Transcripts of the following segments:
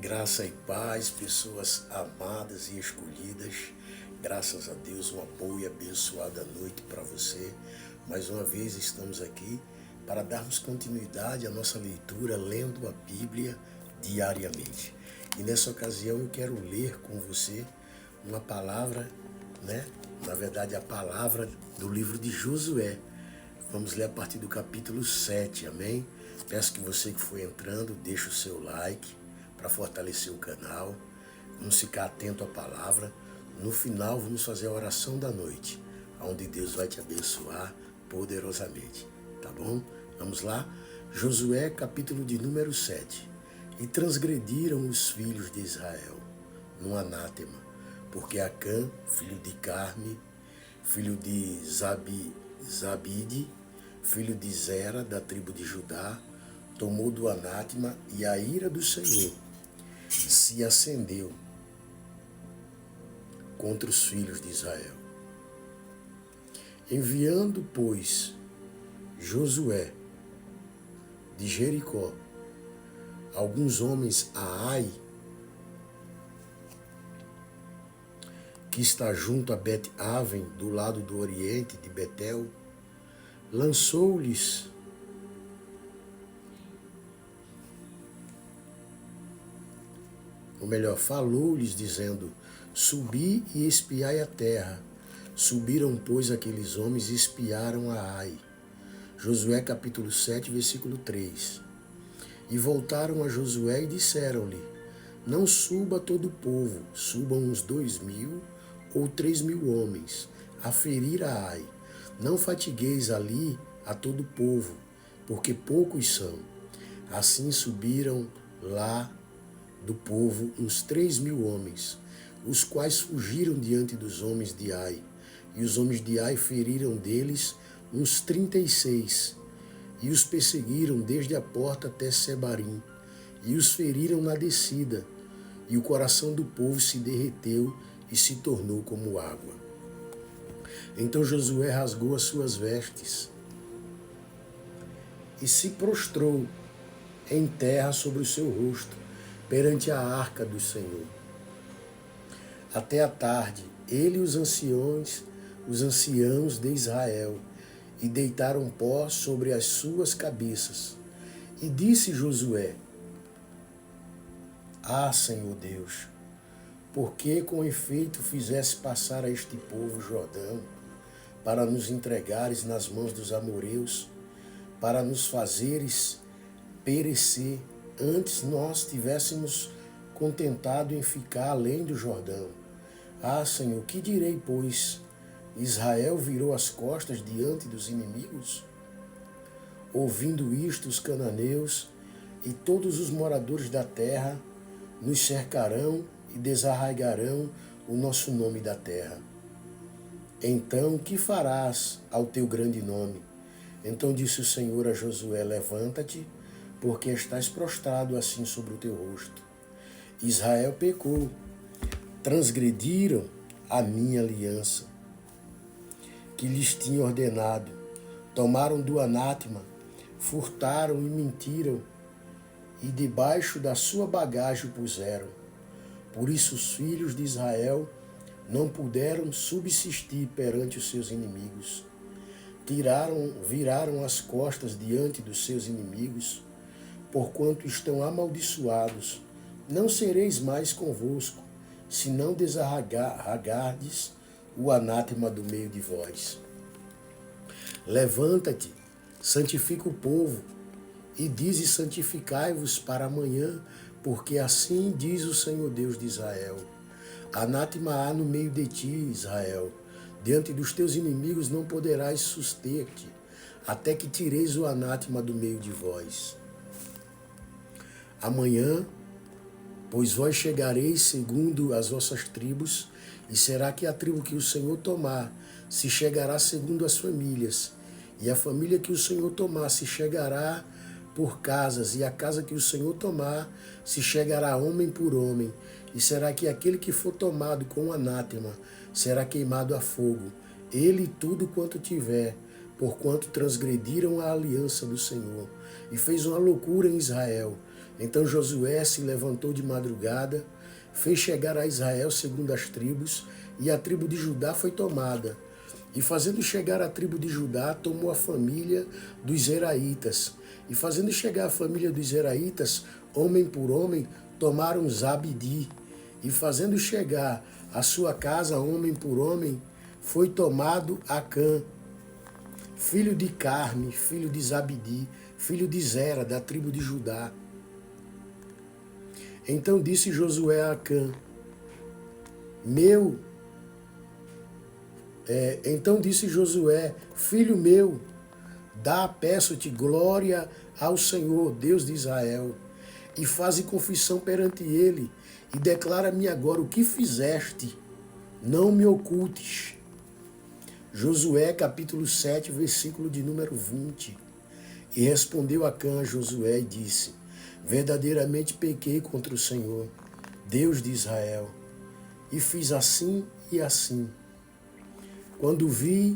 Graça e paz, pessoas amadas e escolhidas. Graças a Deus, uma boa e abençoada noite para você. Mais uma vez estamos aqui para darmos continuidade à nossa leitura, lendo a Bíblia diariamente. E nessa ocasião eu quero ler com você uma palavra, Na verdade, a palavra do livro de Josué. Vamos ler a partir do capítulo 7, amém? Peço que você que for entrando, deixe o seu like para fortalecer o canal. Vamos ficar atento à palavra. No final, vamos fazer a oração da noite, onde Deus vai te abençoar poderosamente, tá bom? Vamos lá? Josué, capítulo de número 7. E transgrediram os filhos de Israel num anátema, porque Acã, filho de Carme, filho de Zabide, filho de Zera, da tribo de Judá, tomou do anátema, e a ira do Senhor se acendeu contra os filhos de Israel. Enviando, pois, Josué de Jericó alguns homens a Ai, que está junto a Bet-Aven, do lado do oriente de Betel, lançou-lhes falou-lhes dizendo: subi e espiai a terra. Subiram, pois, aqueles homens e espiaram a Ai. Josué capítulo 7, versículo 3. E voltaram a Josué e disseram-lhe: não suba todo o povo, subam uns 2.000 ou 3.000 homens a ferir a Ai. Não fatigueis ali a todo o povo, porque poucos são. Assim subiram lá do povo uns 3.000 homens, os quais fugiram diante dos homens de Ai. E os homens de Ai feriram deles uns 36, e os perseguiram desde a porta até Sebarim, e os feriram na descida, e o coração do povo se derreteu e se tornou como água. Então Josué rasgou as suas vestes e se prostrou em terra sobre o seu rosto, perante a arca do Senhor. Até a tarde, ele e os anciãos de Israel, e deitaram pó sobre as suas cabeças. E disse Josué: ah, Senhor Deus, por que com efeito fizesse passar a este povo o Jordão, para nos entregares nas mãos dos amorreus, para nos fazeres perecer, antes nós tivéssemos contentado em ficar além do Jordão? Ah, Senhor, que direi, pois? Israel virou as costas diante dos inimigos? Ouvindo isto, os cananeus e todos os moradores da terra nos cercarão e desarraigarão o nosso nome da terra. Então, que farás ao teu grande nome? Então disse o Senhor a Josué: levanta-te, porque estás prostrado assim sobre o teu rosto. Israel pecou, transgrediram a minha aliança, que lhes tinha ordenado, tomaram do anátema, furtaram e mentiram, e debaixo da sua bagagem o puseram. Por isso os filhos de Israel não puderam subsistir perante os seus inimigos. Viraram as costas diante dos seus inimigos, porquanto estão amaldiçoados. Não sereis mais convosco, se não desarraigardes o anátema do meio de vós. Levanta-te, santifica o povo, e dize: santificai-vos para amanhã, porque assim diz o Senhor Deus de Israel: anátema há no meio de ti, Israel. Diante dos teus inimigos não poderás suster-te, até que tireis o anátema do meio de vós. Amanhã, pois vós chegareis segundo as vossas tribos, e será que a tribo que o Senhor tomar se chegará segundo as famílias, e a família que o Senhor tomar se chegará por casas, e a casa que o Senhor tomar se chegará homem por homem. E será que aquele que for tomado com anátema será queimado a fogo, ele e tudo quanto tiver, porquanto transgrediram a aliança do Senhor. E fez uma loucura em Israel, Então Josué se levantou de madrugada, fez chegar a Israel segundo as tribos, e a tribo de Judá foi tomada. E fazendo chegar a tribo de Judá, tomou a família dos Zeraitas. E fazendo chegar a família dos Zeraitas, homem por homem, tomaram Zabdi. E fazendo chegar a sua casa, homem por homem, foi tomado Acã, filho de Carme, filho de Zabdi, filho de Zera, da tribo de Judá. Então disse Josué a Acã, então disse Josué, filho meu, peço-te glória ao Senhor, Deus de Israel, e faze confissão perante ele, e declara-me agora o que fizeste, não me ocultes. Josué capítulo 7, versículo de número 20. E respondeu Acã a Josué e disse, verdadeiramente pequei contra o Senhor, Deus de Israel, e fiz assim e assim. Quando vi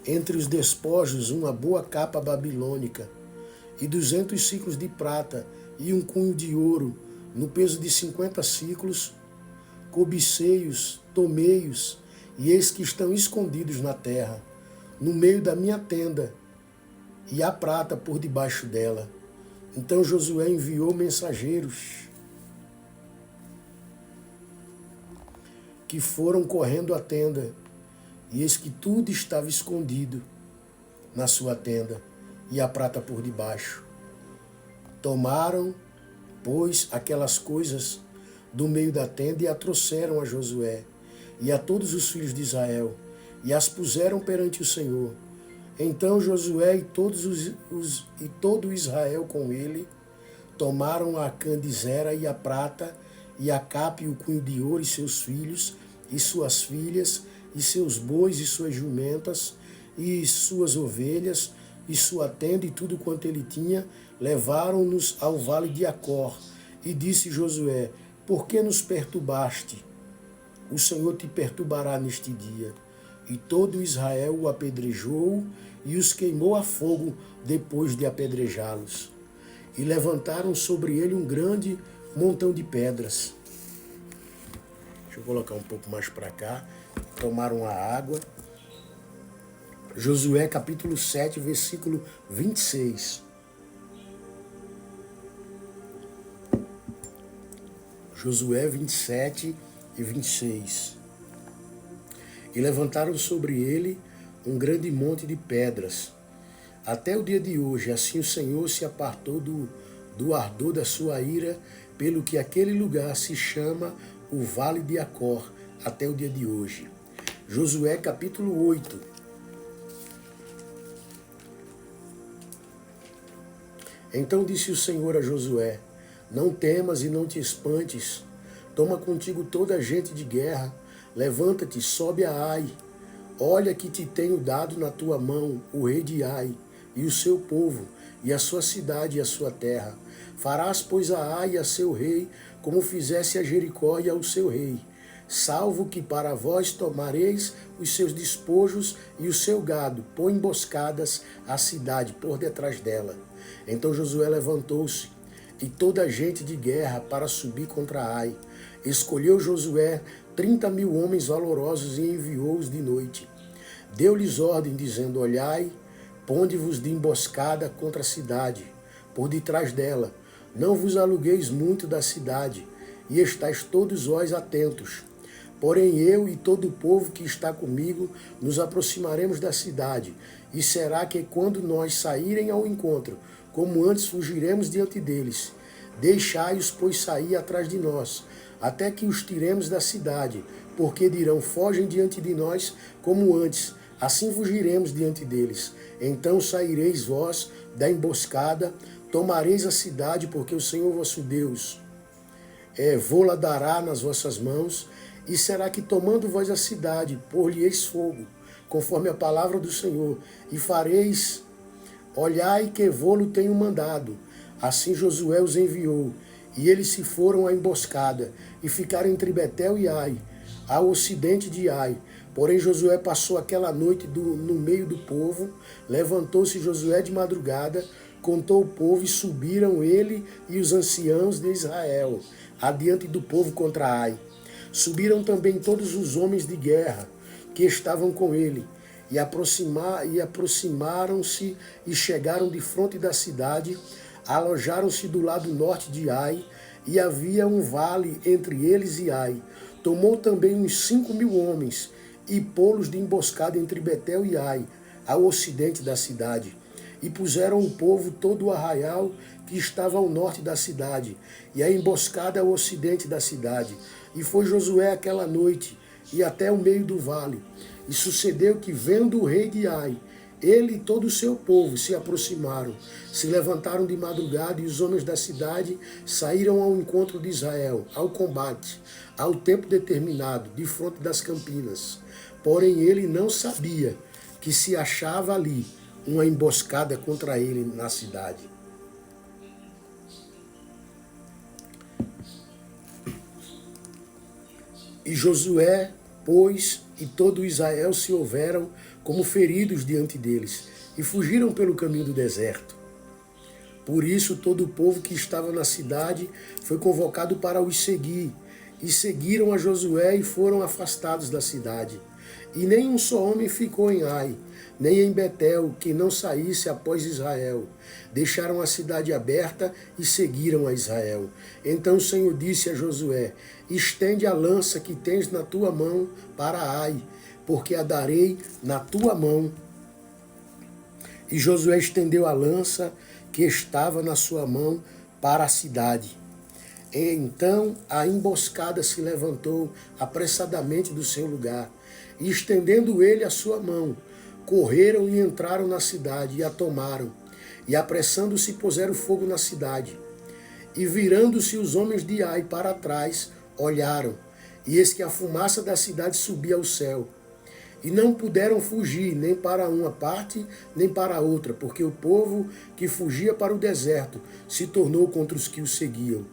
entre os despojos uma boa capa babilônica, e 200 ciclos de prata, e um cunho de ouro, no peso de 50 ciclos, cobicei-os, tomei-os, e eis que estão escondidos na terra, no meio da minha tenda, e a prata por debaixo dela. Então Josué enviou mensageiros, que foram correndo à tenda, e eis que tudo estava escondido na sua tenda, e a prata por debaixo. Tomaram, pois, aquelas coisas do meio da tenda e a trouxeram a Josué e a todos os filhos de Israel, e as puseram perante o Senhor. Então Josué e todo Israel com ele tomaram a Acã de Zera e a prata, e a capa e o cunho de ouro, e seus filhos, e suas filhas, e seus bois, e suas jumentas, e suas ovelhas, e sua tenda, e tudo quanto ele tinha, levaram-nos ao vale de Acor. E disse Josué, por que nos perturbaste? O Senhor te perturbará neste dia. E todo Israel o apedrejou, e os queimou a fogo depois de apedrejá-los. E levantaram sobre ele um grande montão de pedras. Deixa eu colocar um pouco mais para cá. Tomaram a água. Josué capítulo 7, versículo 26. Josué 27 e 26. E levantaram sobre ele um grande monte de pedras. Até o dia de hoje, assim o Senhor se apartou do ardor da sua ira, pelo que aquele lugar se chama o Vale de Acor, até o dia de hoje. Josué capítulo 8. Então disse o Senhor a Josué, não temas e não te espantes, toma contigo toda a gente de guerra, levanta-te, sobe a Ai, olha que te tenho dado na tua mão o rei de Ai, e o seu povo, e a sua cidade e a sua terra. Farás, pois, a Ai e a seu rei, como fizesse a Jericó e ao seu rei, salvo que para vós tomareis os seus despojos e o seu gado, põe emboscadas à cidade por detrás dela. Então Josué levantou-se, e toda a gente de guerra para subir contra Ai. Escolheu Josué 30.000 homens valorosos e enviou-os de noite. Deu-lhes ordem, dizendo, olhai, ponde-vos de emboscada contra a cidade, por detrás dela. Não vos alugueis muito da cidade, e estáis todos vós atentos. Porém eu e todo o povo que está comigo nos aproximaremos da cidade, e será que quando nós saírem ao encontro, como antes fugiremos diante deles. Deixai-os, pois, sair atrás de nós, até que os tiremos da cidade, porque dirão, fogem diante de nós como antes, assim fugiremos diante deles. Então saireis vós da emboscada, tomareis a cidade, porque o Senhor vosso Deus vô-la dará nas vossas mãos, e será que tomando vós a cidade, pôr-lhe-eis fogo, conforme a palavra do Senhor, e fareis, olhai que vô-lo tenho mandado. Assim Josué os enviou, e eles se foram à emboscada, e ficaram entre Betel e Ai, ao ocidente de Ai. Porém Josué passou aquela noite no meio do povo, levantou-se Josué de madrugada, contou o povo, e subiram ele e os anciãos de Israel adiante do povo contra Ai. Subiram também todos os homens de guerra que estavam com ele, e aproximaram-se e chegaram de fronte da cidade, alojaram-se do lado norte de Ai, e havia um vale entre eles e Ai. Tomou também uns 5.000 homens, e pô-los de emboscada entre Betel e Ai, ao ocidente da cidade. E puseram o povo todo o arraial que estava ao norte da cidade, e a emboscada ao ocidente da cidade. E foi Josué aquela noite, e até o meio do vale. E sucedeu que, vendo o rei de Ai, ele e todo o seu povo se aproximaram, se levantaram de madrugada, e os homens da cidade saíram ao encontro de Israel, ao combate, ao tempo determinado, de fronte das campinas. Porém ele não sabia que se achava ali uma emboscada contra ele na cidade. E Josué, pois, e todo Israel se houveram como feridos diante deles, e fugiram pelo caminho do deserto. Por isso todo o povo que estava na cidade foi convocado para os seguir, e seguiram a Josué e foram afastados da cidade. E nem um só homem ficou em Ai, nem em Betel, que não saísse após Israel. Deixaram a cidade aberta e seguiram a Israel. Então o Senhor disse a Josué: estende a lança que tens na tua mão para Ai, porque a darei na tua mão. E Josué estendeu a lança que estava na sua mão para a cidade. Então a emboscada se levantou apressadamente do seu lugar, e estendendo ele a sua mão, correram e entraram na cidade e a tomaram, e apressando-se puseram fogo na cidade. E virando-se os homens de Ai para trás, olharam, e eis que a fumaça da cidade subia ao céu. E não puderam fugir nem para uma parte, nem para a outra, porque o povo que fugia para o deserto se tornou contra os que o seguiam.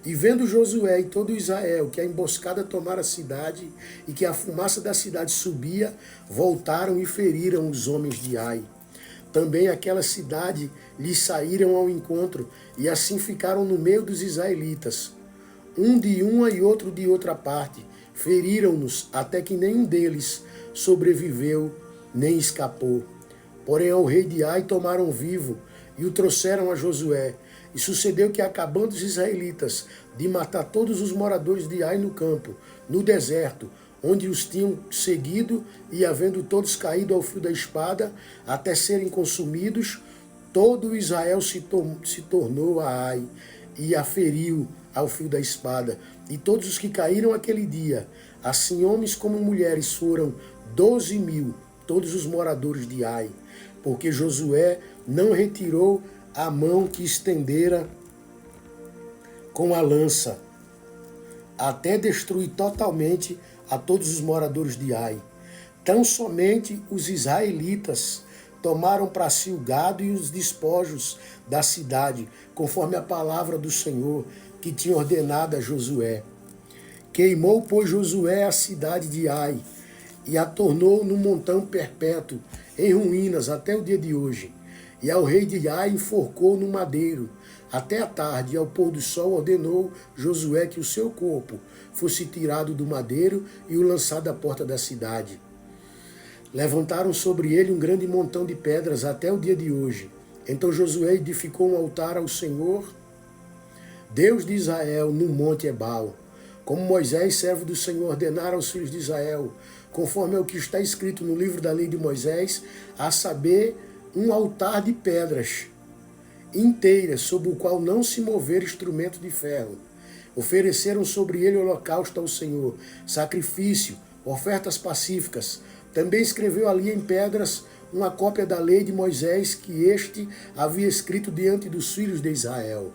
E vendo Josué e todo Israel que a emboscada tomara a cidade e que a fumaça da cidade subia, voltaram e feriram os homens de Ai. Também aquela cidade lhes saíram ao encontro, e assim ficaram no meio dos israelitas, um de uma e outro de outra parte. Feriram-nos até que nenhum deles sobreviveu nem escapou. Porém ao rei de Ai tomaram vivo e o trouxeram a Josué. E sucedeu que, acabando os israelitas de matar todos os moradores de Ai no campo, no deserto, onde os tinham seguido, e havendo todos caído ao fio da espada, até serem consumidos, todo Israel se tornou a Ai, e a feriu ao fio da espada. E todos os que caíram aquele dia, assim homens como mulheres, foram 12.000, todos os moradores de Ai, porque Josué não retirou a mão que estendera com a lança, até destruir totalmente a todos os moradores de Ai. Tão somente os israelitas tomaram para si o gado e os despojos da cidade, conforme a palavra do Senhor que tinha ordenado a Josué. Queimou, pois, Josué a cidade de Ai, e a tornou num montão perpétuo, em ruínas até o dia de hoje. E ao rei de Ai enforcou no madeiro, até a tarde, e ao pôr do sol ordenou Josué que o seu corpo fosse tirado do madeiro e o lançado à porta da cidade. Levantaram sobre ele um grande montão de pedras até o dia de hoje. Então Josué edificou um altar ao Senhor, Deus de Israel, no monte Ebal, como Moisés, servo do Senhor, ordenara aos filhos de Israel, conforme ao que está escrito no livro da lei de Moisés, a saber, um altar de pedras inteiras, sobre o qual não se mover instrumento de ferro. Ofereceram sobre ele holocausto ao Senhor, sacrifício, ofertas pacíficas. Também escreveu ali em pedras uma cópia da lei de Moisés, que este havia escrito diante dos filhos de Israel.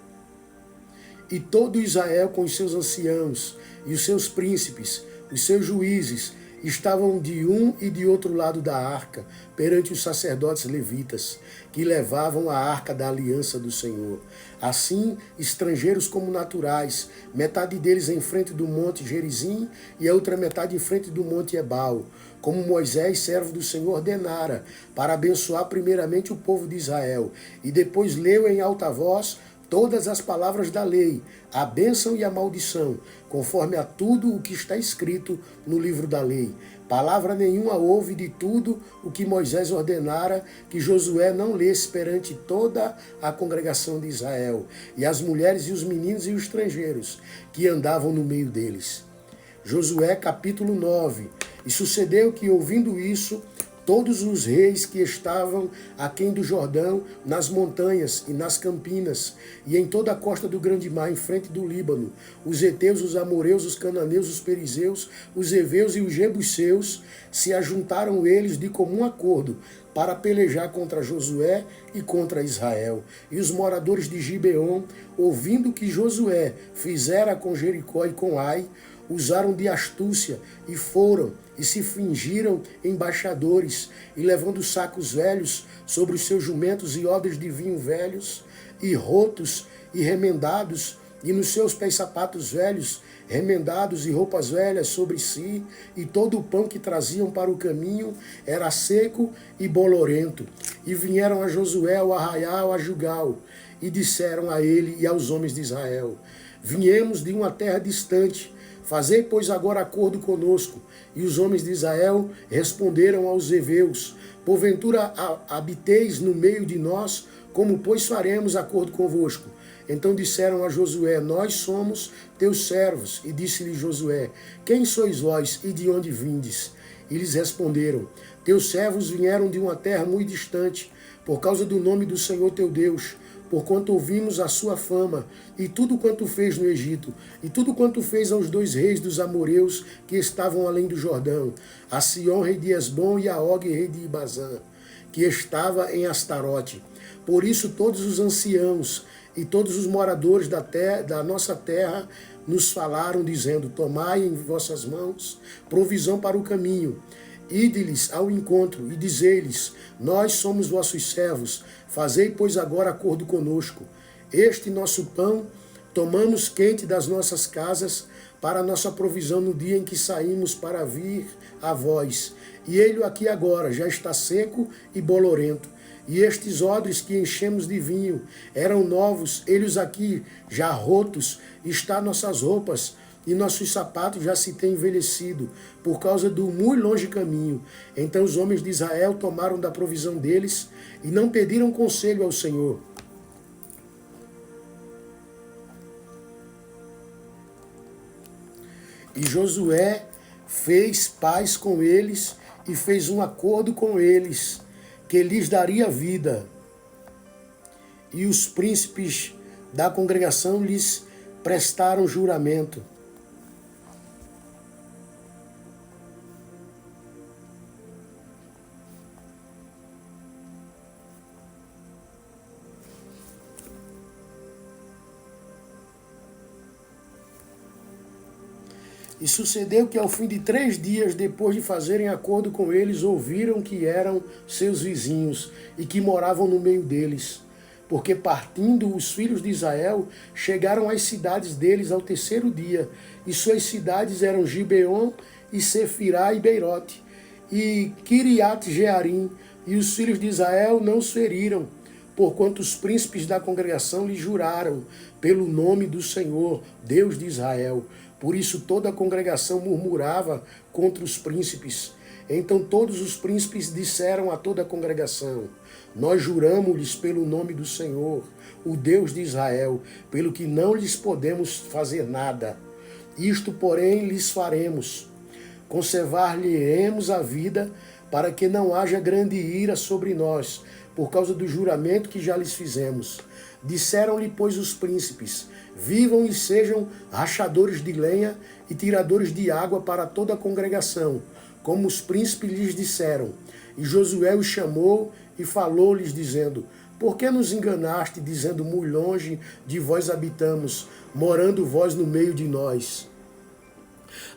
E todo Israel, com os seus anciãos e os seus príncipes, os seus juízes estavam de um e de outro lado da arca, perante os sacerdotes levitas, que levavam a arca da aliança do Senhor. Assim, estrangeiros como naturais, metade deles em frente do monte Gerizim e a outra metade em frente do monte Ebal, como Moisés, servo do Senhor, ordenara, para abençoar primeiramente o povo de Israel, e depois leu em alta voz todas as palavras da lei, a bênção e a maldição, conforme a tudo o que está escrito no livro da lei. Palavra nenhuma houve de tudo o que Moisés ordenara que Josué não lesse perante toda a congregação de Israel, e as mulheres e os meninos e os estrangeiros que andavam no meio deles. Josué capítulo 9. E sucedeu que, ouvindo isso, todos os reis que estavam aquém do Jordão, nas montanhas e nas campinas, e em toda a costa do grande mar, em frente do Líbano, os heteus, os amoreus, os cananeus, os perizeus, os heveus e os jebuseus, se ajuntaram eles de comum acordo para pelejar contra Josué e contra Israel. E os moradores de Gibeon, ouvindo que Josué fizera com Jericó e com Ai, usaram de astúcia e foram e se fingiram embaixadores, e levando sacos velhos sobre os seus jumentos e odres de vinho velhos, e rotos e remendados, e nos seus pés sapatos velhos, remendados e roupas velhas sobre si, e todo o pão que traziam para o caminho era seco e bolorento. E vieram a Josué ao arraial a Gilgal, e disseram a ele e aos homens de Israel: viemos de uma terra distante, fazei, pois, agora acordo conosco. E os homens de Israel responderam aos heveus: porventura habiteis no meio de nós, como, pois, faremos acordo convosco? Então disseram a Josué: nós somos teus servos. E disse-lhe Josué: quem sois vós e de onde vindes? E lhes responderam: teus servos vieram de uma terra muito distante, por causa do nome do Senhor teu Deus, porquanto ouvimos a sua fama, e tudo quanto fez no Egito, e tudo quanto fez aos 2 reis dos amoreus que estavam além do Jordão, a Sion, rei de Esbom, e a Og, rei de Bazã, que estava em Astarote. Por isso todos os anciãos e todos os moradores da nossa terra nos falaram, dizendo: tomai em vossas mãos provisão para o caminho, ide-lhes ao encontro, e dizei-lhes: nós somos vossos servos, fazei, pois, agora acordo conosco. Este nosso pão tomamos quente das nossas casas para a nossa provisão no dia em que saímos para vir a vós. E ele aqui agora já está seco e bolorento. E estes odres que enchemos de vinho eram novos, eles aqui já rotos, está nossas roupas e nossos sapatos já se têm envelhecido, por causa do muito longe caminho. Então os homens de Israel tomaram da provisão deles e não pediram conselho ao Senhor. E Josué fez paz com eles e fez um acordo com eles, que lhes daria vida. E os príncipes da congregação lhes prestaram juramento. E sucedeu que ao fim de 3 dias, depois de fazerem acordo com eles, ouviram que eram seus vizinhos e que moravam no meio deles. Porque partindo os filhos de Israel, chegaram às cidades deles ao 3º dia. E suas cidades eram Gibeon e Sefirá e Beirote e Kiriat Jearim. E os filhos de Israel não os feriram, porquanto os príncipes da congregação lhe juraram pelo nome do Senhor, Deus de Israel. Por isso toda a congregação murmurava contra os príncipes. Então todos os príncipes disseram a toda a congregação: nós juramos-lhes pelo nome do Senhor, o Deus de Israel, pelo que não lhes podemos fazer nada. Isto, porém, lhes faremos: conservar-lhe-emos a vida, para que não haja grande ira sobre nós, por causa do juramento que já lhes fizemos. Disseram-lhe, pois, os príncipes: vivam e sejam rachadores de lenha e tiradores de água para toda a congregação, como os príncipes lhes disseram. E Josué os chamou e falou-lhes, dizendo: por que nos enganaste, dizendo: muito longe de vós habitamos, morando vós no meio de nós?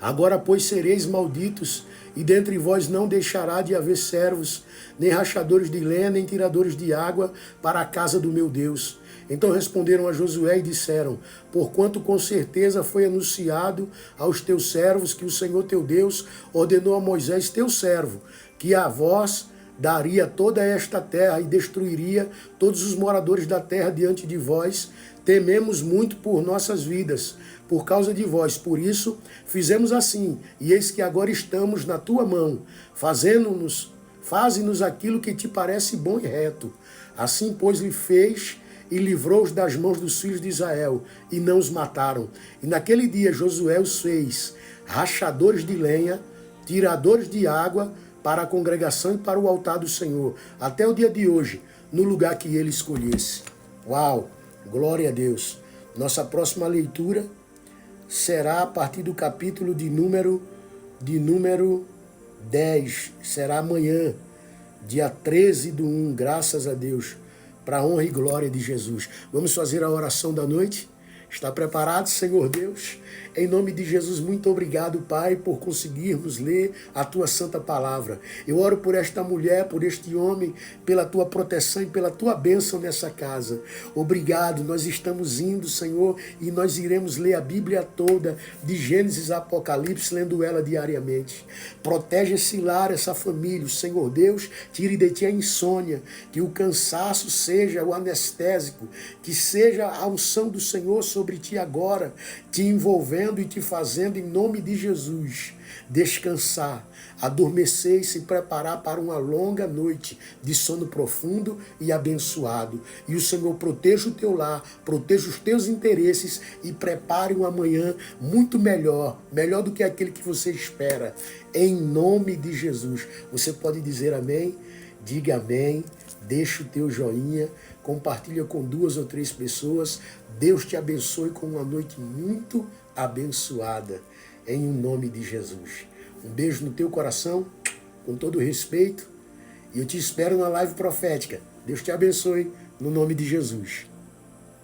Agora, pois, sereis malditos, e dentre vós não deixará de haver servos, nem rachadores de lenha, nem tiradores de água para a casa do meu Deus. Então responderam a Josué e disseram: porquanto com certeza foi anunciado aos teus servos que o Senhor teu Deus ordenou a Moisés, teu servo, que a vós daria toda esta terra e destruiria todos os moradores da terra diante de vós, tememos muito por nossas vidas, por causa de vós. Por isso fizemos assim, e eis que agora estamos na tua mão, faze-nos aquilo que te parece bom e reto. Assim, pois, lhe fez e livrou-os das mãos dos filhos de Israel, e não os mataram. E naquele dia Josué os fez rachadores de lenha, tiradores de água para a congregação e para o altar do Senhor, até o dia de hoje, no lugar que ele escolhesse. Uau! Glória a Deus! Nossa próxima leitura será a partir do capítulo de número 10. Será amanhã, dia 13/1, graças a Deus, para a honra e glória de Jesus. Vamos fazer a oração da noite? Está preparado, Senhor Deus? Em nome de Jesus, muito obrigado, Pai, por conseguirmos ler a Tua Santa Palavra. Eu oro por esta mulher, por este homem, pela Tua proteção e pela Tua bênção nessa casa. Obrigado, nós estamos indo, Senhor, e nós iremos ler a Bíblia toda, de Gênesis a Apocalipse, lendo ela diariamente. Protege esse lar, essa família, Senhor Deus, tire de Ti a insônia, que o cansaço seja o anestésico, que seja a unção do Senhor sobre Ti agora, te envolvendo e te fazendo, em nome de Jesus, descansar, adormecer e se preparar para uma longa noite de sono profundo e abençoado. E o Senhor proteja o teu lar, proteja os teus interesses e prepare um amanhã muito melhor do que aquele que você espera. Em nome de Jesus. Você pode dizer amém? Diga amém. Deixa o teu joinha, compartilha com 2 ou 3 pessoas. Deus te abençoe com uma noite muito abençoada, em nome de Jesus. Um beijo no teu coração, com todo respeito, e eu te espero na live profética. Deus te abençoe, no nome de Jesus.